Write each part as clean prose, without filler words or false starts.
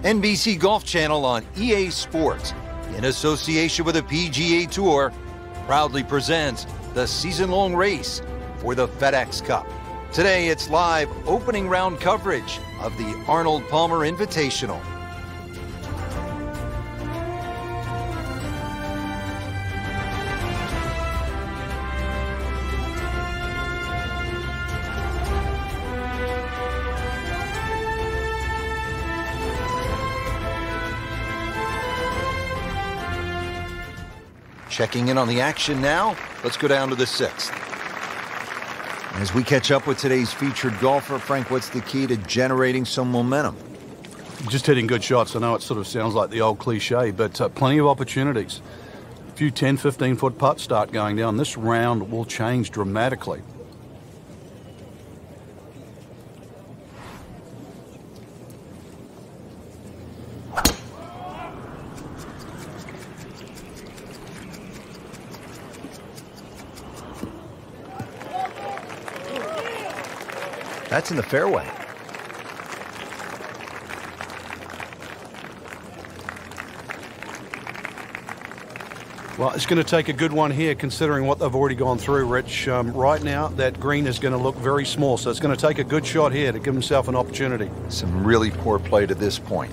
NBC Golf Channel on EA Sports, in association with the PGA Tour, proudly presents the season-long race for the FedEx Cup. Today, it's live opening round coverage of the Arnold Palmer Invitational. Checking in on the action now, let's go down to the 6th. As we catch up with today's featured golfer, Frank, what's the key to generating some momentum? Just hitting good shots. I know it sort of sounds like the old cliche, but plenty of opportunities. A few 10, 15-foot putts start going down. This round will change dramatically. That's in the fairway. Well, it's going to take a good one here, considering what they've already gone through, Rich. Right now, that green is going to look very small, so it's going to take a good shot here to give himself an opportunity. Some really poor play to this point.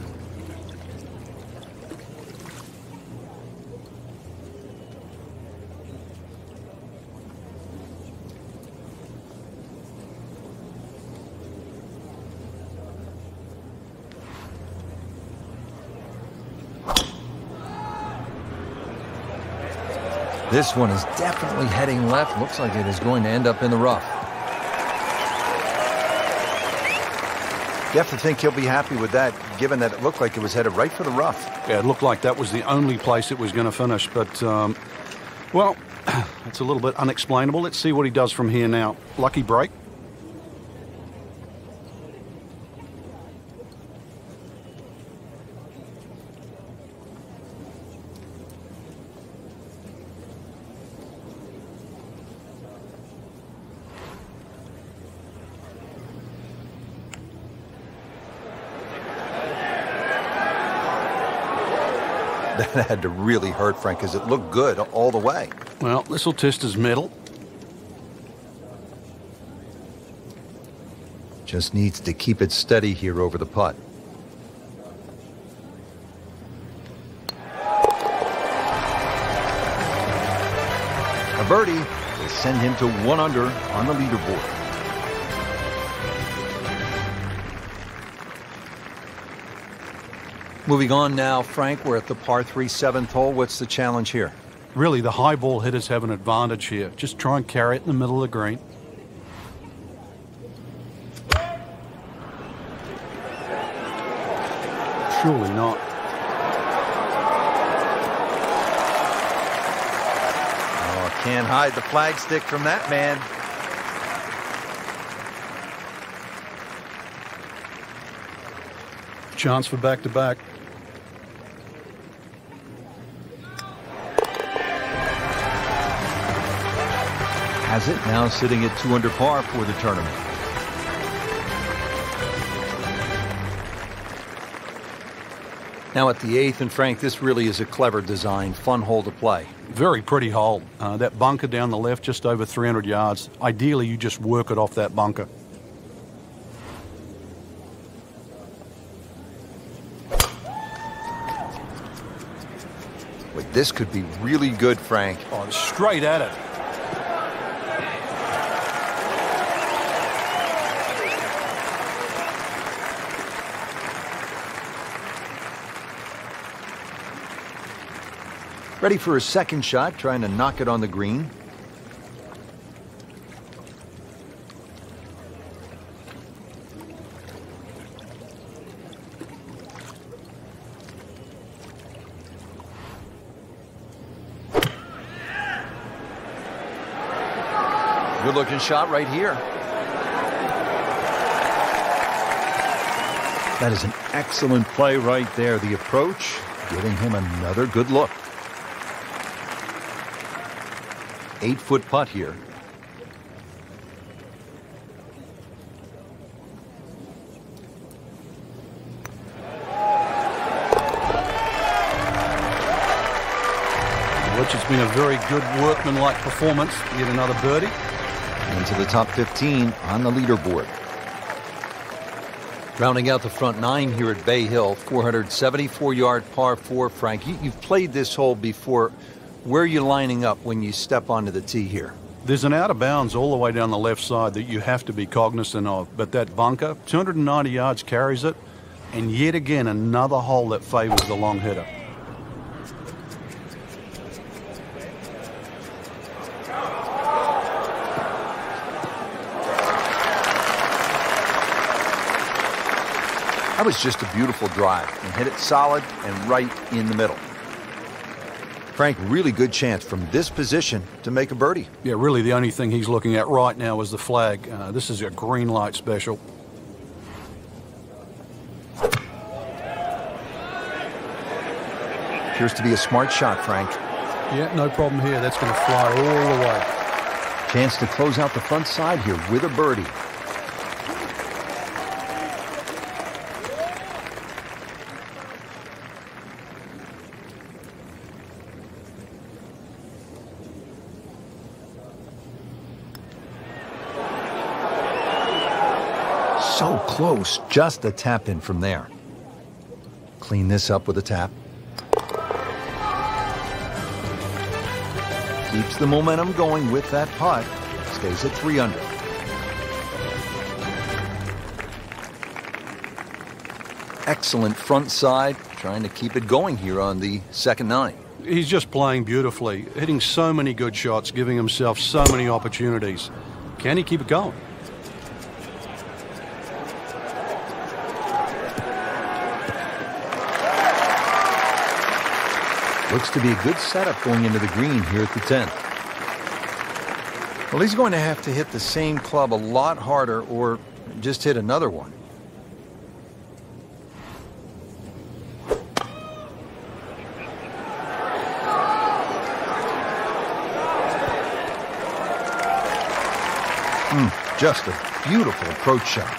This one is definitely heading left. Looks like it is going to end up in the rough. You have to think he'll be happy with that, given that it looked like it was headed right for the rough. Yeah, it looked like that was the only place it was going to finish. But, well, it's a little bit unexplainable. Let's see what he does from here now. Lucky break. That had to really hurt, Frank, because it looked good all the way. Well, this will test his mettle. Just needs to keep it steady here over the putt. A birdie will send him to 1 under on the leaderboard. Moving on now, Frank, we're at the par 3 7th hole. What's the challenge here? Really, the high ball hitters have an advantage here. Just try and carry it in the middle of the green. Surely not. Oh, can't hide the flagstick from that man. Chance for back-to-back. Has it, now sitting at 2 under par for the tournament. Now at the 8th, and Frank, this really is a clever design, fun hole to play. Very pretty hole. That bunker down the left, just over 300 yards. Ideally, you just work it off that bunker. Wait, this could be really good, Frank. Oh, straight at it. Ready for a second shot, trying to knock it on the green. Good looking shot right here. That is an excellent play right there. The approach giving him another good look. 8-foot putt here. Rich, it's been a very good workmanlike performance. Yet another birdie. Into the top 15 on the leaderboard. Rounding out the front 9 here at Bay Hill, 474-yard par 4. Frank, you've played this hole before. Where are you lining up when you step onto the tee here? There's an out of bounds all the way down the left side that you have to be cognizant of. But that bunker, 290 yards carries it. And yet again, another hole that favors the long hitter. That was just a beautiful drive and hit it solid and right in the middle. Frank, really good chance from this position to make a birdie. Yeah, really the only thing he's looking at right now is the flag. This is a green light special. Appears to be a smart shot, Frank. Yeah, no problem here. That's going to fly all the way. Chance to close out the front side here with a birdie. So close, just a tap in from there. Clean this up with a tap. Keeps the momentum going with that putt. Stays at 3 under. Excellent front side. Trying to keep it going here on the second 9. He's just playing beautifully, hitting so many good shots, giving himself so many opportunities. Can he keep it going? Looks to be a good setup going into the green here at the 10th. Well, he's going to have to hit the same club a lot harder or just hit another one. Just a beautiful approach shot.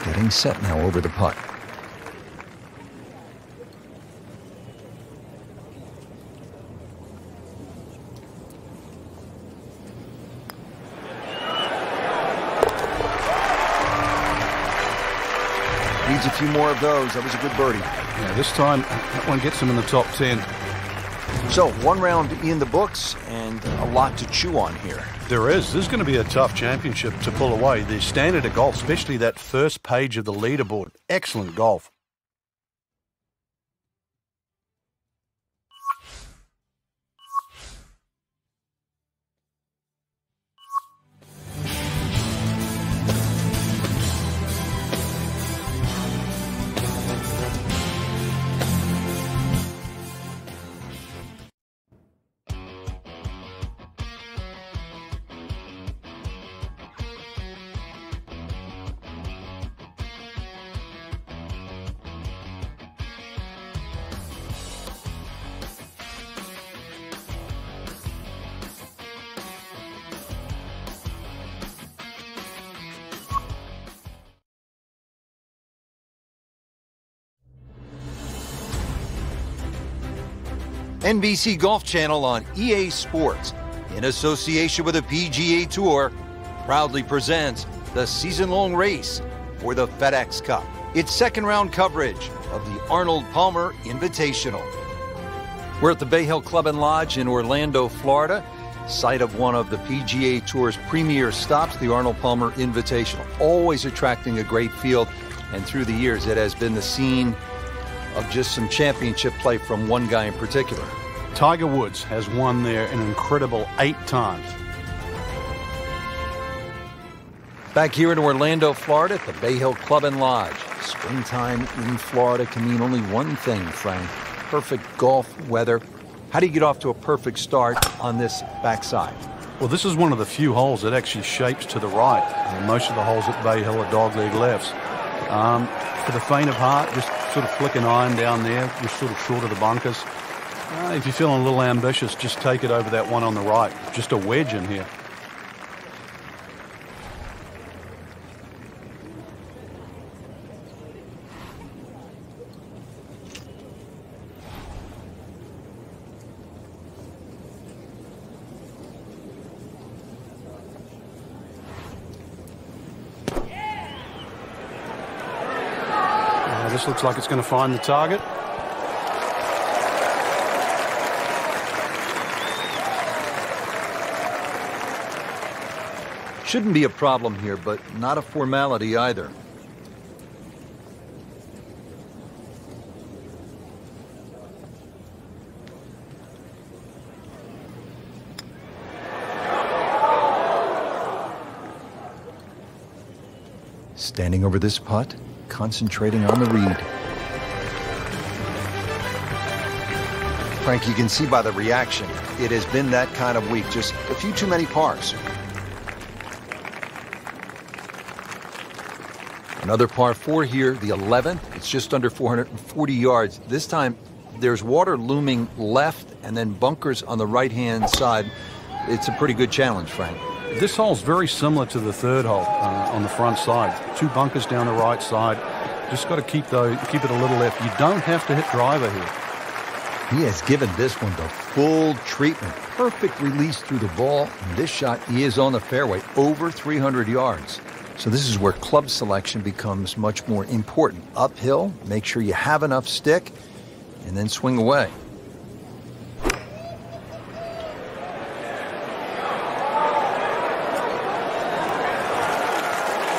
Getting set now over the putt. Needs a few more of those. That was a good birdie. Yeah, this time that one gets him in the top 10. So, one round in the books and a lot to chew on here. There is. This is going to be a tough championship to pull away. The standard of golf, especially that first page of the leaderboard. Excellent golf. NBC Golf Channel on EA Sports, in association with the PGA Tour, proudly presents the season-long race for the FedEx Cup. Its second-round coverage of the Arnold Palmer Invitational. We're at the Bay Hill Club and Lodge in Orlando, Florida, site of one of the PGA Tour's premier stops, the Arnold Palmer Invitational. Always attracting a great field, and through the years it has been the scene of just some championship play from one guy in particular. Tiger Woods has won there an incredible 8 times. Back here in Orlando, Florida, at the Bay Hill Club and Lodge. Springtime in Florida can mean only one thing, Frank. Perfect golf weather. How do you get off to a perfect start on this backside? Well, this is one of the few holes that actually shapes to the right. Most of the holes at Bay Hill are dogleg lefts. For the faint of heart, just sort of flick an iron down there, just sort of short of the bunkers. If you're feeling a little ambitious, just take it over that one on the right. Just a wedge in here. this looks like it's going to find the target. Shouldn't be a problem here, but not a formality either. Standing over this putt, concentrating on the read. Frank, you can see by the reaction, it has been that kind of week. Just a few too many pars. Another par 4 here, the 11th. It's just under 440 yards. This time, there's water looming left and then bunkers on the right-hand side. It's a pretty good challenge, Frank. This hole's very similar to the third hole on the front side. 2 bunkers down the right side. Just got to keep it a little left. You don't have to hit driver here. He has given this one the full treatment. Perfect release through the ball. And this shot, he is on the fairway, over 300 yards. So this is where club selection becomes much more important. Uphill, make sure you have enough stick, and then swing away.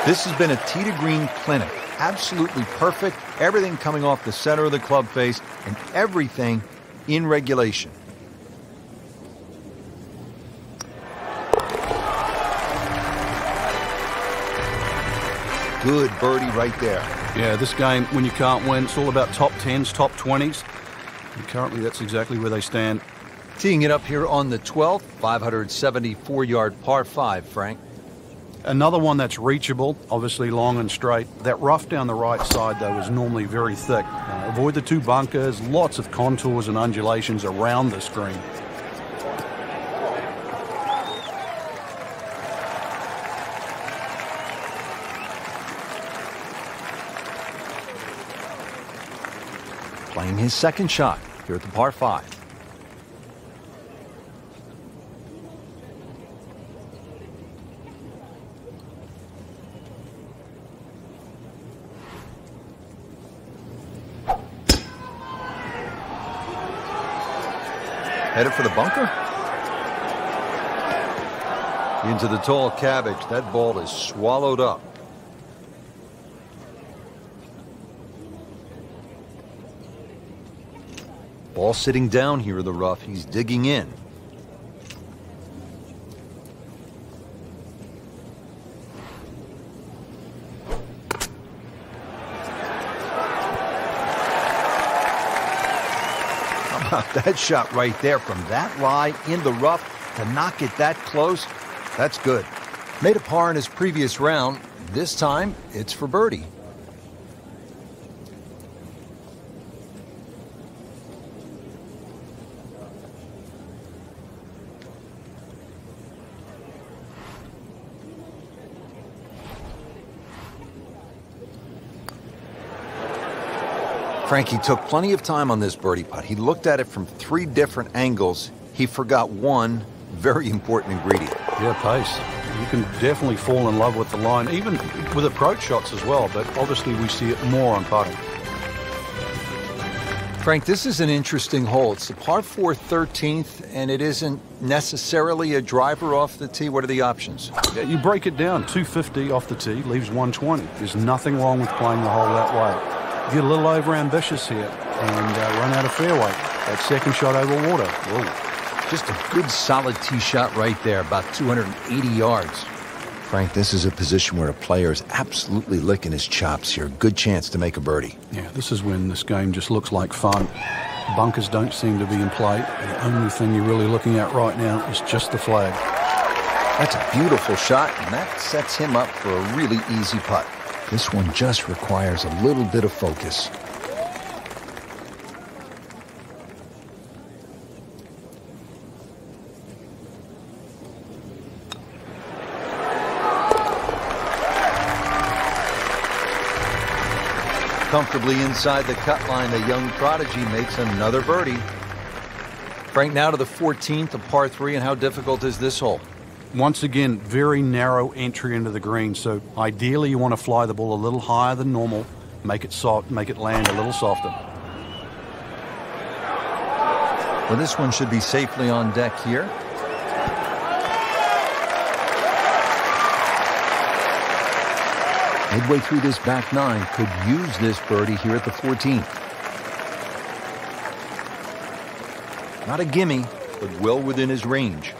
This has been a tee to green clinic. Absolutely perfect. Everything coming off the center of the club face and everything in regulation. Good birdie right there. Yeah, this game, when you can't win, it's all about top 10s, top 20s. And currently, that's exactly where they stand. Teeing it up here on the 12th, 574-yard par 5, Frank. Another one that's reachable, obviously long and straight. That rough down the right side, though, is normally very thick. Avoid the 2 bunkers, lots of contours and undulations around this green. Playing his second shot here at the par 5. Headed for the bunker. Into the tall cabbage. That ball is swallowed up. Ball sitting down here in the rough. He's digging in. How about that shot right there from that lie in the rough to knock it that close? That's good. Made a par in his previous round. This time, it's for birdie. Frankie took plenty of time on this birdie putt. He looked at it from 3 different angles. He forgot one very important ingredient. Yeah, pace. You can definitely fall in love with the line, even with approach shots as well, but obviously we see it more on putting. Frank, this is an interesting hole. It's a par 4 13th, and it isn't necessarily a driver off the tee. What are the options? Yeah, you break it down. 250 off the tee leaves 120. There's nothing wrong with playing the hole that way. Get a little over-ambitious here and run out of fairway. That second shot over water. Whoa. Just a good solid tee shot right there, about 280 yards. Frank, this is a position where a player is absolutely licking his chops here. Good chance to make a birdie. Yeah, this is when this game just looks like fun. Bunkers don't seem to be in play. The only thing you're really looking at right now is just the flag. That's a beautiful shot, and that sets him up for a really easy putt. This one just requires a little bit of focus. Comfortably inside the cut line, the young prodigy makes another birdie. Frank, now to the 14th of par 3, and how difficult is this hole? Once again, very narrow entry into the green, so ideally you want to fly the ball a little higher than normal make it soft, make it land a little softer. Well, this one should be safely on deck here. Midway through this back nine, could use this birdie here at the 14th. Not a gimme, but well within his range.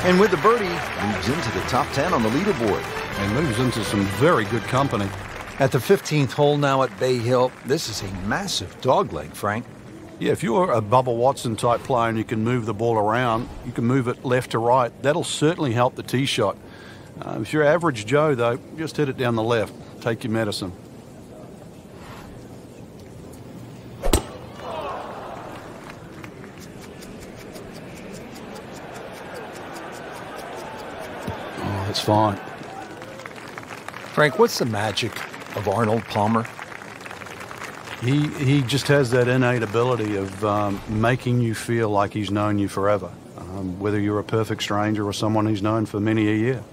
And with the birdie, moves into the top 10 on the leaderboard. And moves into some very good company. At the 15th hole now at Bay Hill, this is a massive dogleg, Frank. Yeah, if you're a Bubba Watson type player and you can move the ball around, you can move it left to right, that'll certainly help the tee shot. If you're average Joe, though, just hit it down the left. Take your medicine. Oh, that's fine. Frank, what's the magic of Arnold Palmer? He just has that innate ability of making you feel like he's known you forever, whether you're a perfect stranger or someone he's known for many a year.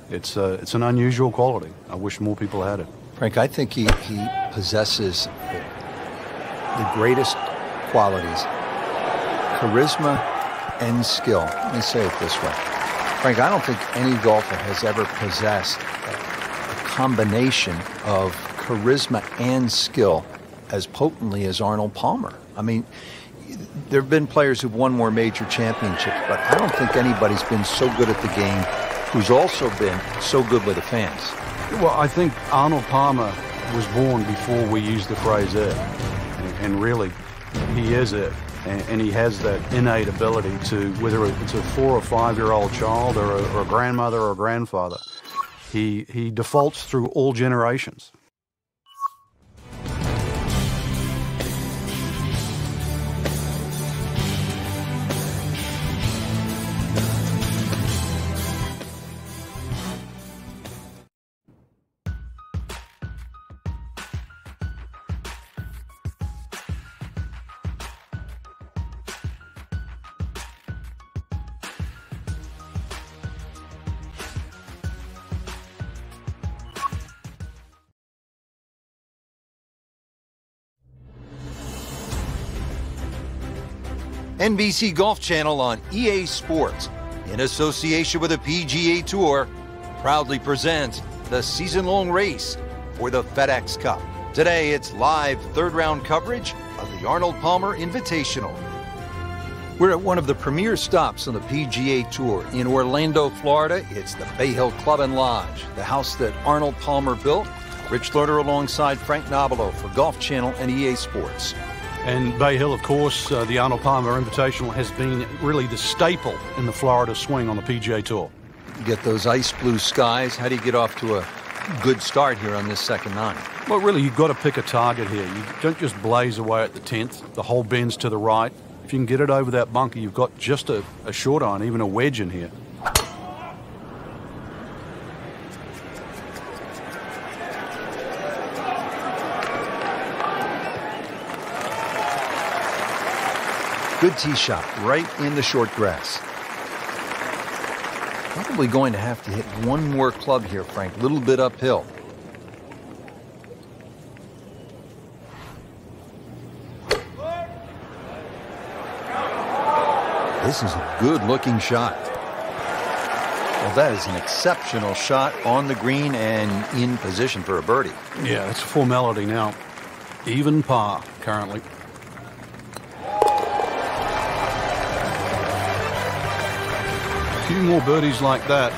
It's an unusual quality. I wish more people had it. Frank, I think he possesses the greatest qualities, charisma and skill. Let me say it this way. Frank, I don't think any golfer has ever possessed a combination of charisma and skill as potently as Arnold Palmer. I mean, there have been players who've won more major championships, but I don't think anybody's been so good at the game who's also been so good with the fans. Well, I think Arnold Palmer was born before we used the phrase it. And really, he is it. And he has that innate ability to, whether it's a 4 or 5-year-old child or a grandmother or a grandfather, he defaults through all generations. NBC Golf Channel on EA Sports, in association with the PGA Tour, proudly presents the season-long race for the FedEx Cup. Today, it's live third-round coverage of the Arnold Palmer Invitational. We're at one of the premier stops on the PGA Tour in Orlando, Florida. It's the Bay Hill Club and Lodge, the house that Arnold Palmer built. Rich Lerner alongside Frank Nobilo for Golf Channel and EA Sports. And Bay Hill, of course, the Arnold Palmer Invitational has been really the staple in the Florida swing on the PGA Tour. You get those ice blue skies. How do you get off to a good start here on this second nine? Well, really, you've got to pick a target here. You don't just blaze away at the 10th. The hole bends to the right. If you can get it over that bunker, you've got just a short iron, even a wedge in here. Good tee shot right in the short grass. Probably going to have to hit one more club here, Frank. A little bit uphill. This is a good-looking shot. Well, that is an exceptional shot on the green and in position for a birdie. Yeah, it's a formality now. Even par currently. A few more birdies like that,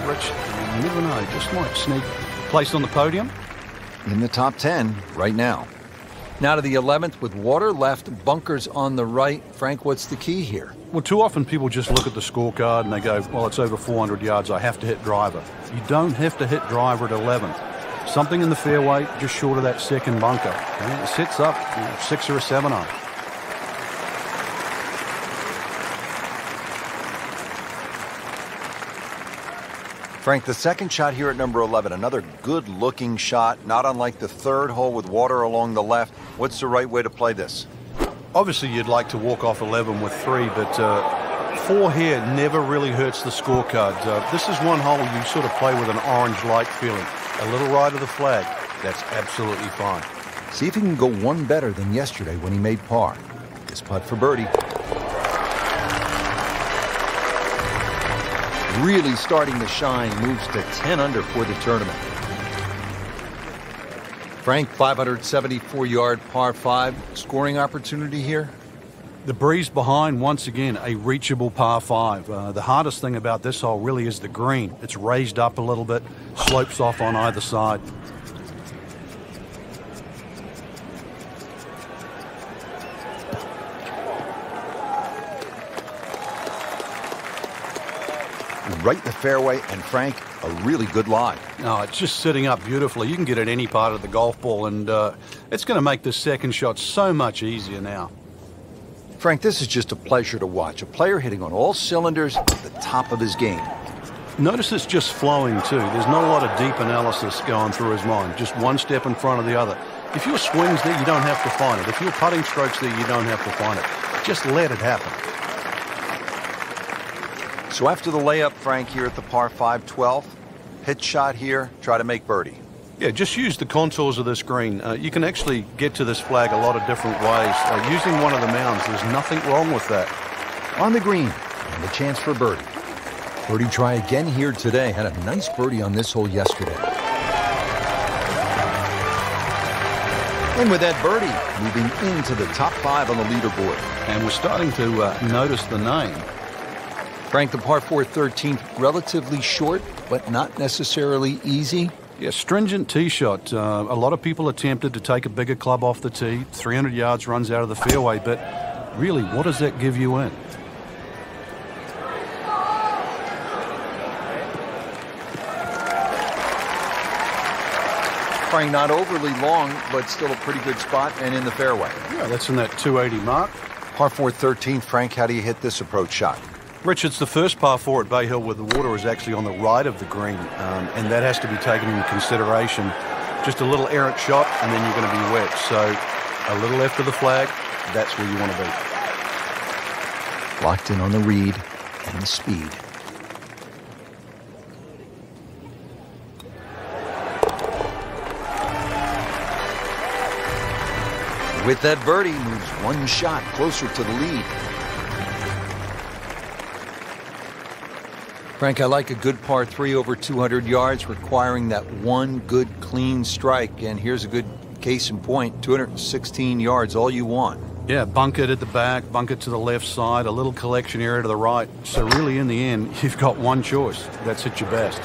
Rich, you never know, just might sneak place on the podium. In the top 10 right now. Now to the 11th with water left, bunkers on the right. Frank, what's the key here? Well, too often people just look at the scorecard and they go, well, it's over 400 yards, I have to hit driver. You don't have to hit driver at 11th. Something in the fairway, just short of that second bunker. Okay? It sits up, 6 or a 7 iron. Frank, the second shot here at number 11, another good-looking shot, not unlike the third hole with water along the left. What's the right way to play this? Obviously, you'd like to walk off 11 with 3, but 4 here never really hurts the scorecard. This is one hole you sort of play with an orange light feeling. A little right of the flag, that's absolutely fine. See if he can go one better than yesterday when he made par. This putt for birdie. Really starting to shine, moves to 10 under for the tournament. Frank, 574-yard par 5 scoring opportunity here. The breeze behind, once again, a reachable par 5. The hardest thing about this hole really is the green. It's raised up a little bit, slopes off on either side. Right in the fairway, and Frank, a really good lie. No, it's just sitting up beautifully. You can get at any part of the golf ball, and it's going to make the second shot so much easier now. Frank, this is just a pleasure to watch. A player hitting on all cylinders at the top of his game. Notice it's just flowing, too. There's not a lot of deep analysis going through his mind. Just one step in front of the other. If your swing's there, you don't have to find it. If your putting stroke's there, you don't have to find it. Just let it happen. So after the layup, Frank, here at the par 5 12, hit shot here, try to make birdie. Yeah, just use the contours of this green. You can actually get to this flag a lot of different ways. Using one of the mounds, there's nothing wrong with that. On the green, and the chance for birdie. Birdie try again here today. Had a nice birdie on this hole yesterday. And with that birdie, moving into the top 5 on the leaderboard. And we're starting to notice the name. Frank, the par 4 13th, relatively short, but not necessarily easy. Yeah, stringent tee shot. A lot of people are tempted to take a bigger club off the tee. 300 yards runs out of the fairway, but really, what does that give you in? Frank, not overly long, but still a pretty good spot and in the fairway. Yeah, that's in that 280 mark. Par 4 13th, Frank, how do you hit this approach shot? Rich, it's the first par 4 at Bay Hill where the water is actually on the right of the green, and that has to be taken into consideration. Just a little errant shot, and then you're going to be wet. So a little left of the flag, that's where you want to be. Locked in on the read and the speed. With that birdie, moves one shot closer to the lead. Frank, I like a good par 3 over 200 yards, requiring that one good, clean strike. And here's a good case in point, 216 yards, all you want. Yeah, bunk it at the back, bunk it to the left side, a little collection area to the right. So really, in the end, you've got one choice. That's at your best.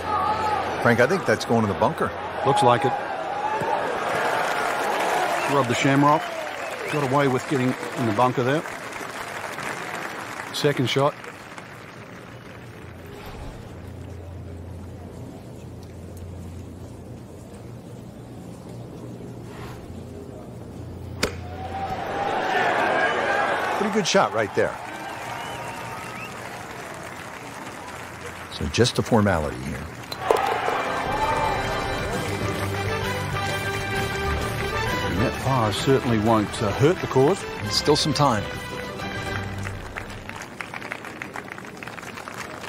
Frank, I think that's going to the bunker. Looks like it. Rub the shamrock. Got away with getting in the bunker there. Second shot. Pretty good shot right there. So just a formality here. And that par certainly won't hurt the cause. Still some time.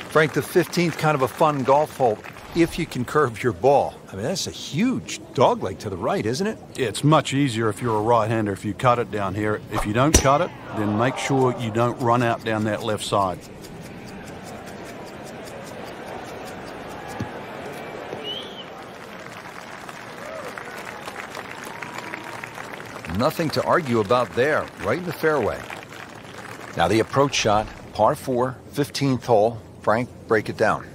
Frank, the 15th, kind of a fun golf hole if you can curve your ball. I mean, that's a huge dogleg to the right, isn't it? Yeah, it's much easier if you're a right-hander if you cut it down here. If you don't cut it, then make sure you don't run out down that left side. Nothing to argue about there, right in the fairway. Now the approach shot, par 4, 15th hole. Frank, break it down.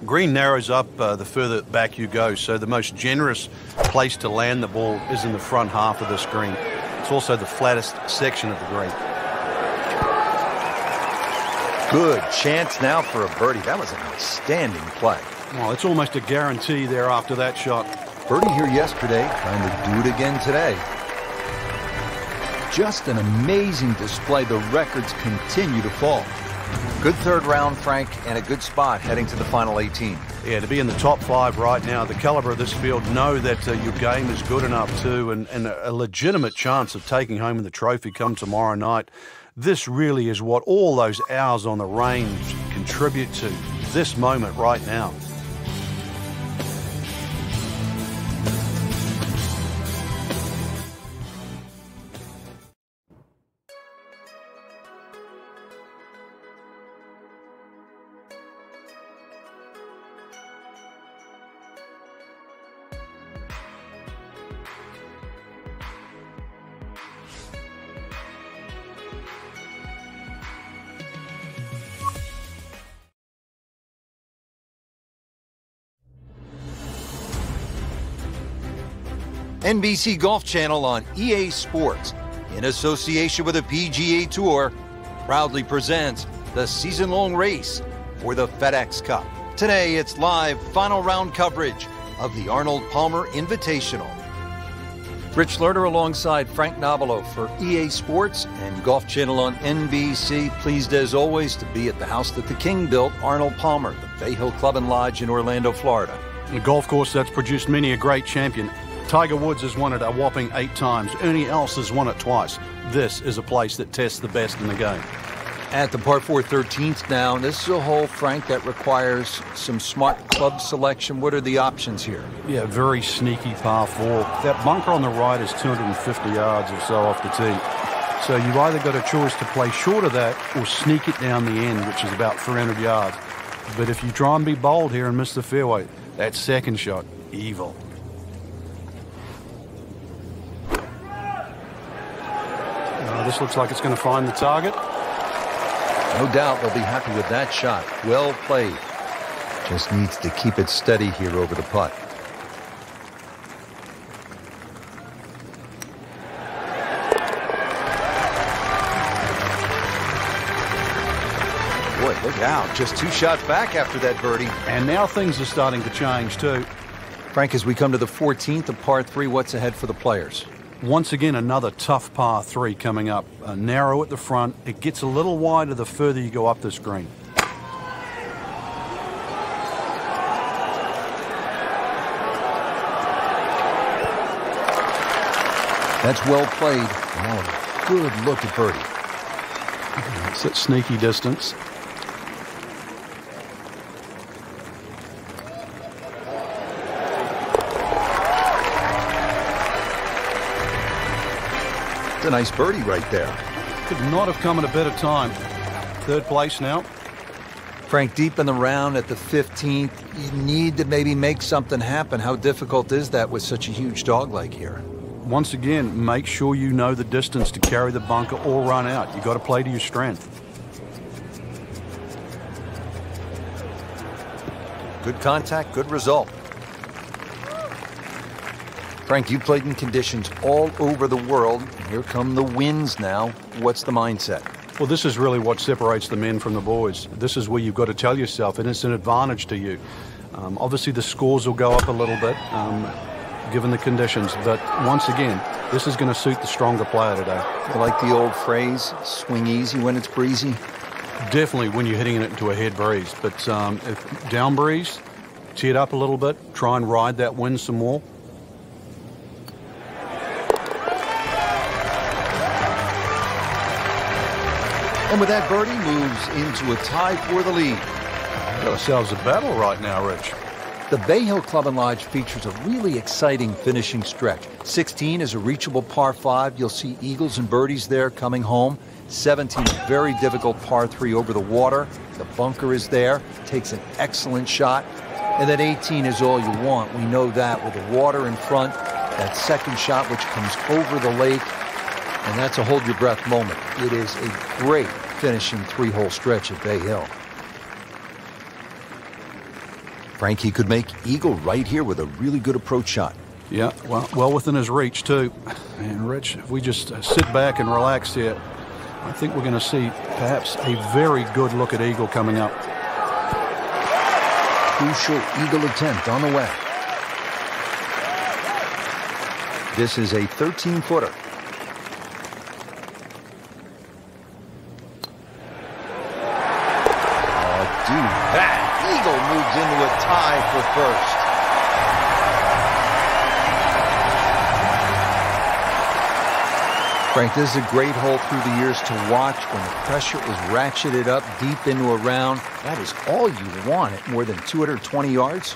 Green narrows up the further back you go, so the most generous place to land the ball is in the front half of this green. It's also the flattest section of the green. Good chance now for a birdie. That was an outstanding play. Well, it's almost a guarantee there after that shot. Birdie here yesterday, trying to do it again today. Just an amazing display. The records continue to fall. Good third round, Frank, and a good spot heading to the final 18. Yeah, to be in the top 5 right now, the caliber of this field, know that your game is good enough too, and a legitimate chance of taking home the trophy come tomorrow night. This really is what all those hours on the range contribute to, this moment right now. NBC Golf Channel on EA Sports, in association with the PGA Tour, proudly presents the season-long race for the FedEx Cup. Today, it's live final round coverage of the Arnold Palmer Invitational. Rich Lerner alongside Frank Nobilo for EA Sports and Golf Channel on NBC. Pleased as always to be at the house that the King built, Arnold Palmer, the Bay Hill Club and Lodge in Orlando, Florida. A golf course that's produced many a great champion. Tiger Woods has won it a whopping 8 times. Ernie Els has won it twice. This is a place that tests the best in the game. At the par 4 13th now, this is a hole, Frank, that requires some smart club selection. What are the options here? Yeah, very sneaky par 4. That bunker on the right is 250 yards or so off the tee. So you've either got a choice to play short of that or sneak it down the end, which is about 300 yards. But if you try and be bold here and miss the fairway, that second shot, evil. This looks like it's going to find the target. No doubt they'll be happy with that shot. Well played. Just needs to keep it steady here over the putt. Boy, look out. Just 2 shots back after that birdie. And now things are starting to change too. Frank, as we come to the 14th of par 3, what's ahead for the players? Once again, another tough par 3 coming up. Narrow at the front. It gets a little wider the further you go up this green. That's well played. Now a good look at birdie. It's at sneaky distance. A nice birdie right there. Could not have come at a better time. 3rd place now. Frank, deep in the round at the 15th, you need to maybe make something happen. How difficult is that with such a huge dog leg here? Once again, make sure you know the distance to carry the bunker or run out. You got to play to your strength. Good contact, good result. Frank, you played in conditions all over the world. Here come the winds now. What's the mindset? Well, this is really what separates the men from the boys. This is where you've got to tell yourself, and it's an advantage to you. Obviously, the scores will go up a little bit, given the conditions. But once again, this is going to suit the stronger player today. You like the old phrase, swing easy when it's breezy? Definitely when you're hitting it into a head breeze. But if down breeze, tee it up a little bit, try and ride that wind some more. And with that, birdie moves into a tie for the lead. Got ourselves a battle right now, Rich. The Bay Hill Club and Lodge features a really exciting finishing stretch. 16 is a reachable par 5. You'll see eagles and birdies there coming home. 17, a very difficult par 3 over the water. The bunker is there. Takes an excellent shot. And then 18 is all you want. We know that with the water in front. That second shot which comes over the lake. And that's a hold-your-breath moment. It is a great finishing 3-hole stretch at Bay Hill. Frankie could make eagle right here with a really good approach shot. Yeah, well within his reach, too. And, Rich, if we just sit back and relax here, I think we're going to see perhaps a very good look at eagle coming up. Crucial eagle attempt on the way. This is a 13-footer. Eagle moves into a tie for first. Frank, this is a great hole through the years to watch when the pressure is ratcheted up deep into a round. That is all you want at more than 220 yards.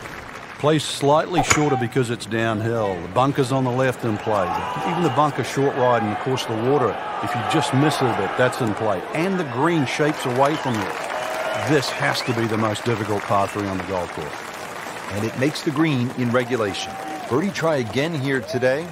Plays slightly shorter because it's downhill. The bunker's on the left in play. Even the bunker short ride and, of course, the water, if you just miss it a bit, that's in play. And the green shapes away from you. This has to be the most difficult par 3 on the golf course. And it makes the green in regulation. Birdie try again here today.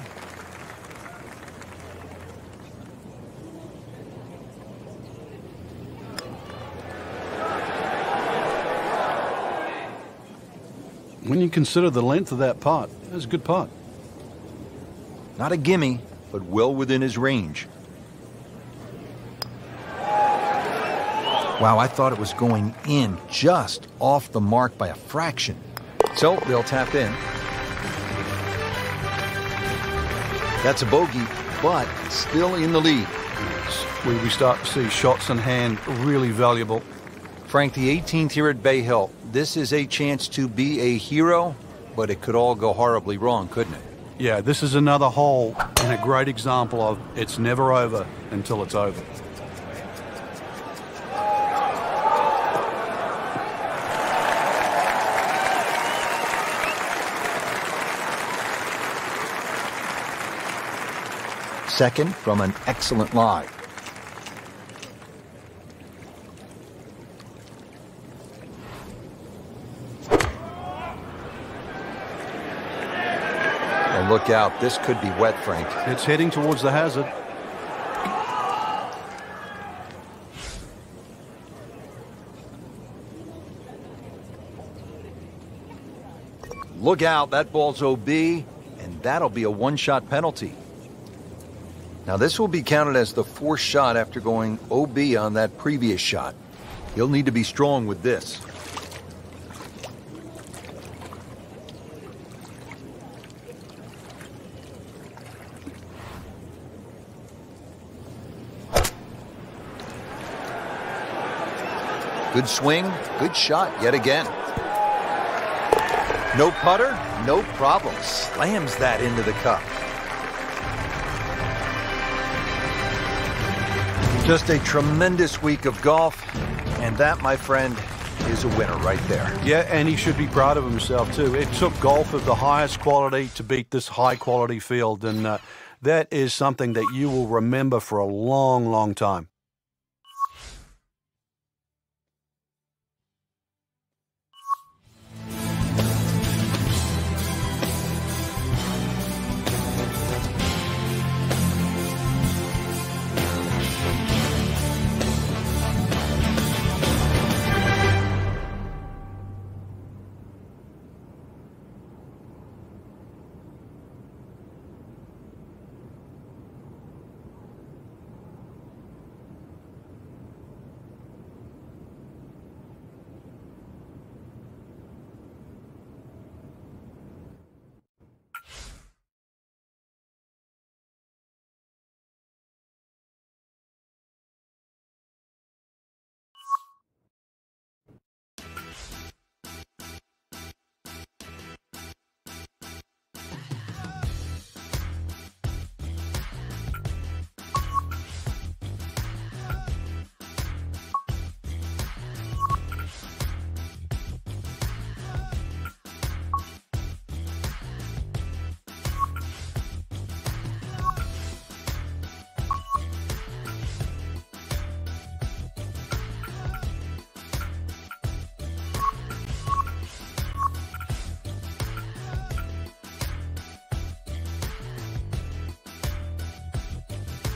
When you consider the length of that putt, that's a good putt. Not a gimme, but well within his range. Wow, I thought it was going in just off the mark by a fraction. So they'll tap in. That's a bogey, but still in the lead. We start to see shots in hand really valuable. Frank, the 18th here at Bay Hill. This is a chance to be a hero, but it could all go horribly wrong, couldn't it? Yeah, this is another hole and a great example of it's never over until it's over. Second from an excellent lie. Look out, this could be wet, Frank. It's heading towards the hazard. Look out, that ball's OB, and that'll be a one-shot penalty. Now this will be counted as the fourth shot after going OB on that previous shot. He'll need to be strong with this. Good swing, good shot yet again. No putter, no problem. Slams that into the cup. Just a tremendous week of golf, and that, my friend, is a winner right there. Yeah, and he should be proud of himself, too. It took golf of the highest quality to beat this high-quality field, and that is something that you will remember for a long, long time.